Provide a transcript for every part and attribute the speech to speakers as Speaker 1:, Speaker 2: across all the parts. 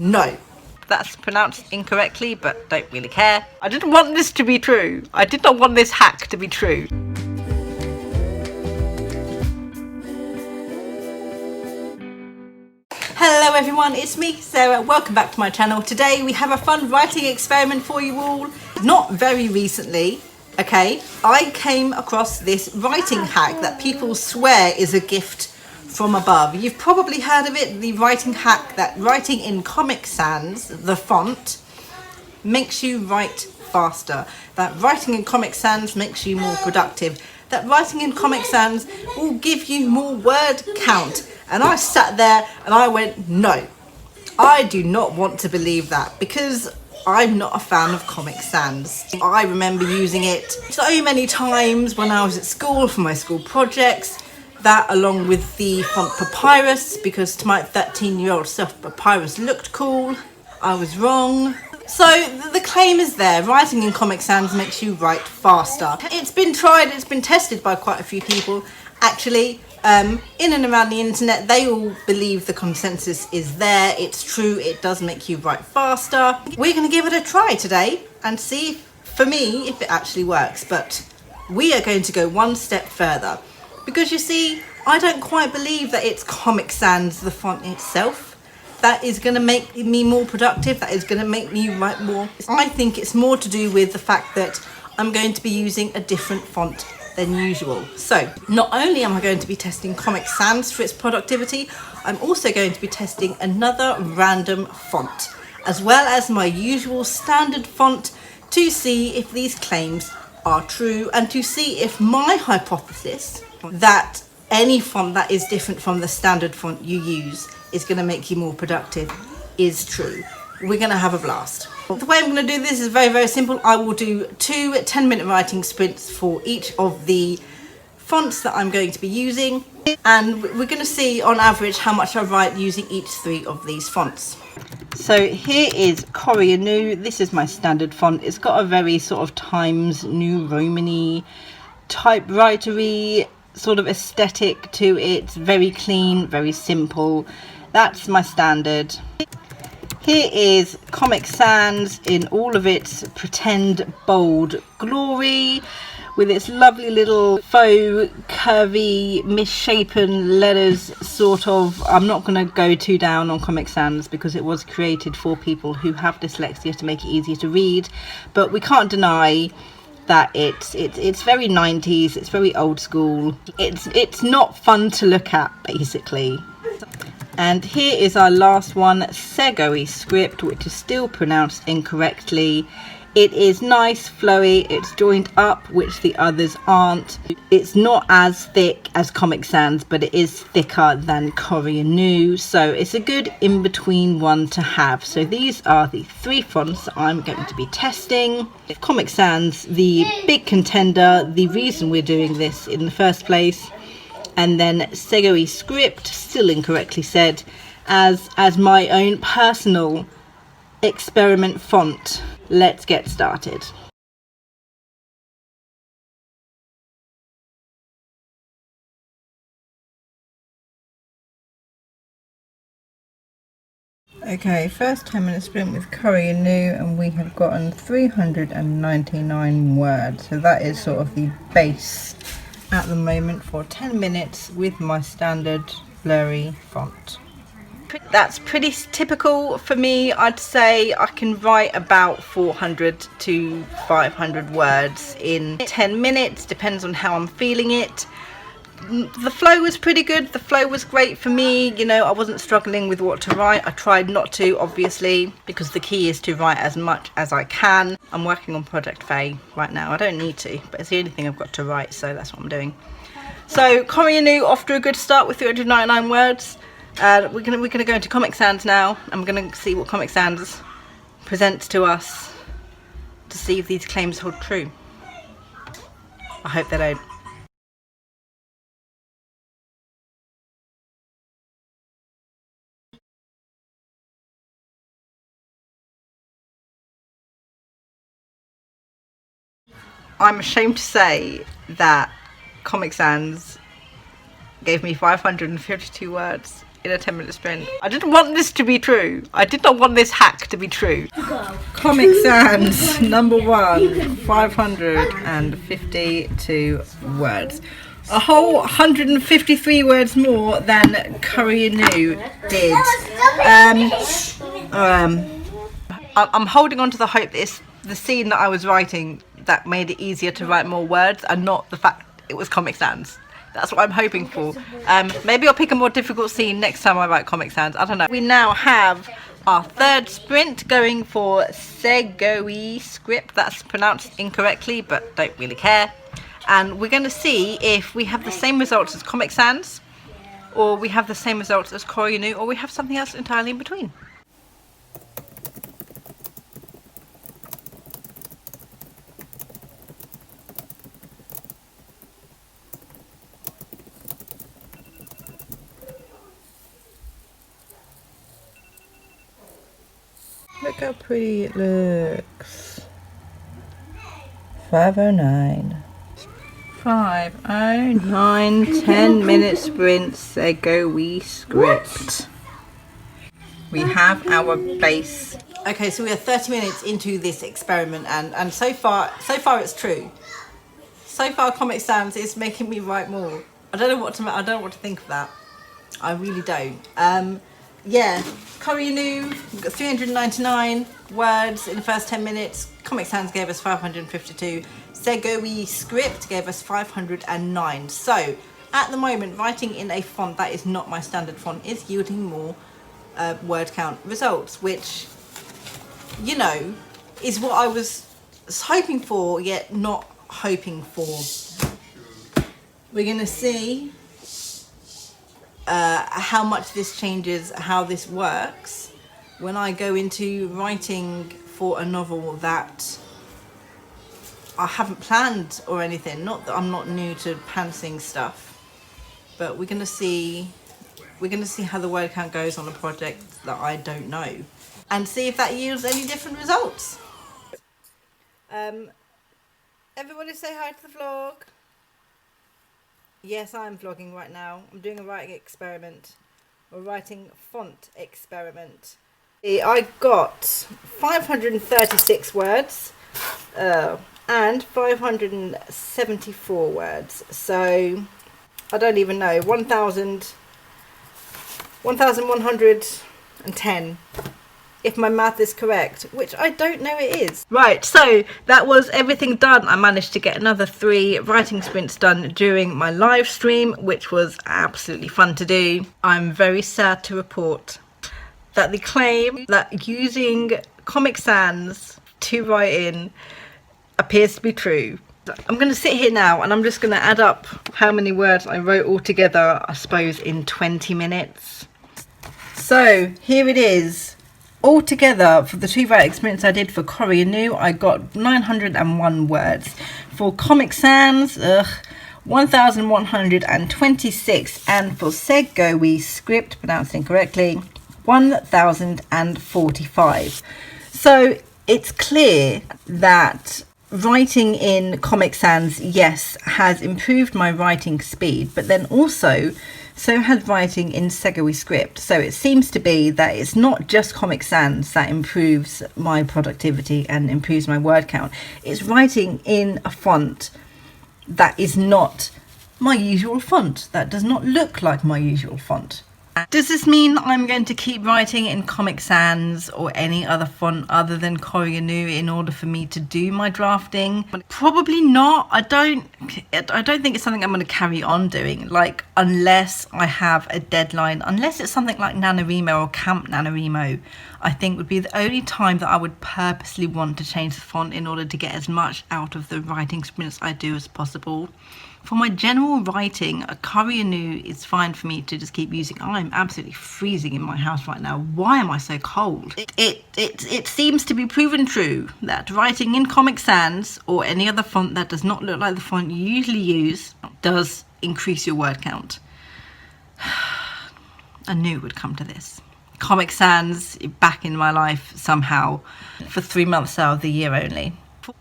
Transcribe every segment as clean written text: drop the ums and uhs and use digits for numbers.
Speaker 1: No. That's pronounced incorrectly, but don't really care. I didn't want this to be true. I did not want this hack to be true. Hello everyone, it's me, Sarah. Welcome back to my channel. Today we have a fun writing experiment for you all. Not very recently, okay, I came across this writing hack that people swear is a gift from above. You've probably heard of it, the writing hack that writing in Comic Sans, the font, makes you write faster. That writing in Comic Sans makes you more productive. That writing in Comic Sans will give you more word count. And I sat there and I went, no, I do not want to believe that, because I'm not a fan of Comic Sans. I remember using it so many times when I was at school for my school projects. That along with the font Papyrus, because to my 13-year-old self Papyrus looked cool. I was wrong. So the claim is there, writing in Comic Sans makes you write faster. It's been tried, it's been tested by quite a few people. Actually, in and around the internet, they all believe the consensus is there. It's true, it does make you write faster. We're going to give it a try today and see, for me, if it actually works. But we are going to go one step further. Because you see, I don't quite believe that it's Comic Sans, the font itself, that is going to make me more productive, that is going to make me write more. I think it's more to do with the fact that I'm going to be using a different font than usual. So, not only am I going to be testing Comic Sans for its productivity, I'm also going to be testing another random font, as well as my usual standard font, to see if these claims are true and to see if my hypothesis that any font that is different from the standard font you use is going to make you more productive is true. We're going to have a blast. The way I'm going to do this is very, very simple. I will do 2 10-minute writing sprints for each of the fonts that I'm going to be using, and we're going to see on average how much I write using each 3 of these fonts. So here is Coriolanoo. This is my standard font. It's got a very sort of Times New Roman-y, typewritery sort of aesthetic to it. It's very clean, very simple. That's my standard. Here is Comic Sans in all of its pretend bold glory, with its lovely little faux curvy misshapen letters, sort of. I'm not going to go too down on Comic Sans because it was created for people who have dyslexia to make it easier to read, but we can't deny that it's very 90s, it's very old school, it's not fun to look at, basically. And here is our last one, Segoe Script, which is still pronounced incorrectly. It is nice, flowy, it's joined up, which the others aren't. It's not as thick as Comic Sans, but it is thicker than Coriolanoo, so it's a good in-between one to have. So these are the 3 fonts that I'm going to be testing. Comic Sans, the big contender, the reason we're doing this in the first place. And then Segoe Script, still incorrectly said, as my own personal experiment font. Let's get started. Okay, first 10-minute sprint with Coriolanoo, and we have gotten 399 words. So that is sort of the base at the moment for 10 minutes with my standard blurry font. That's pretty typical for me. I'd say I can write about 400 to 500 words in 10 minutes, depends on how I'm feeling it. The flow was pretty good, the flow was great for me, you know, I wasn't struggling with what to write. I tried not to, obviously, because the key is to write as much as I can. I'm working on Project Faye right now. I don't need to, but it's the only thing I've got to write, so that's what I'm doing. So Coriolanoo off to a good start with 399 words. We're gonna go into Comic Sans now, and we're gonna see what Comic Sans presents to us to see if these claims hold true. I hope they don't. I'm ashamed to say that Comic Sans gave me 552 words in a 10-minute sprint. I didn't want this to be true. I did not want this hack to be true. Comic Sans number 1, 552 words. A whole 153 words more than Curry New did. I'm holding on to the hope that it's the scene that I was writing that made it easier to write more words, and not the fact it was Comic Sans. That's what I'm hoping for. Maybe I'll pick a more difficult scene next time I write Comic Sans. I don't know. We now have our third sprint going for Segoe script. That's pronounced incorrectly, but don't really care. And we're going to see if we have the same results as Comic Sans, or we have the same results as Koryu-Nu, or we have something else entirely in between. Look how pretty it looks. 509. 509 10-minute sprint Segoe script. We have our base. Okay, so we are 30 minutes into this experiment, and so far it's true. So far Comic Sans is making me write more. I don't know what to think of that. I really don't. Yeah, Koryu-Nu got 399 words in the first 10 minutes. Comic Sans gave us 552. Segoe script gave us 509. So, at the moment, writing in a font that is not my standard font is yielding more word count results, which, you know, is what I was hoping for, yet not hoping for. We're going to see how much this changes, how this works when I go into writing for a novel that I haven't planned or anything. Not that I'm not new to pantsing stuff, but we're gonna see how the word count goes on a project that I don't know, and see if that yields any different results. Everybody say hi to the vlog. Yes, I'm vlogging right now. I'm doing a writing experiment. A writing font experiment. I got 536 words and 574 words. So, I don't even know. 1,110. If my math is correct, which I don't know it is. Right, so that was everything done. I managed to get another 3 writing sprints done during my live stream, which was absolutely fun to do. I'm very sad to report that the claim that using Comic Sans to write in appears to be true. I'm going to sit here now and I'm just going to add up how many words I wrote altogether, I suppose, in 20 minutes. So, here it is. Altogether, for the 2 writing sprints I did for Koryu-Nu, I got 901 words. For Comic Sans, 1,126. And for Segoe script, pronounced incorrectly, 1,045. So it's clear that writing in Comic Sans, yes, has improved my writing speed, but then also so has writing in Segoe script. So it seems to be that it's not just Comic Sans that improves my productivity and improves my word count. It's writing in a font that is not my usual font, that does not look like my usual font. Does this mean I'm going to keep writing in Comic Sans or any other font other than Koryu-Nu in order for me to do my drafting? Probably not. I don't think it's something I'm going to carry on doing, like, unless I have a deadline, unless it's something like NaNoWriMo or Camp NaNoWriMo, I think would be the only time that I would purposely want to change the font in order to get as much out of the writing sprints I do as possible. For my general writing, a Koryu-Nu is fine for me to just keep using. I'm absolutely freezing in my house right now. Why am I so cold? It seems to be proven true that writing in Comic Sans or any other font that does not look like the font you usually use does increase your word count. I knew it would come to this. Comic Sans back in my life somehow for 3 months out of the year only.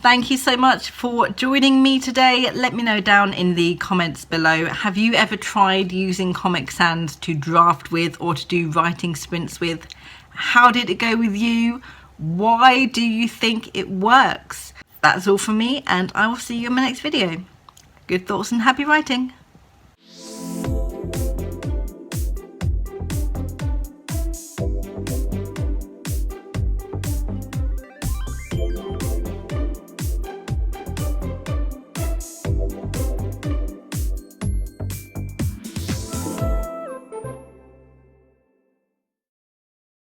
Speaker 1: Thank you so much for joining me today. Let me know down in the comments below. Have you ever tried using Comic Sans to draft with or to do writing sprints with? How did it go with you? Why do you think it works? That's all from me, and I will see you in my next video. Good thoughts and happy writing.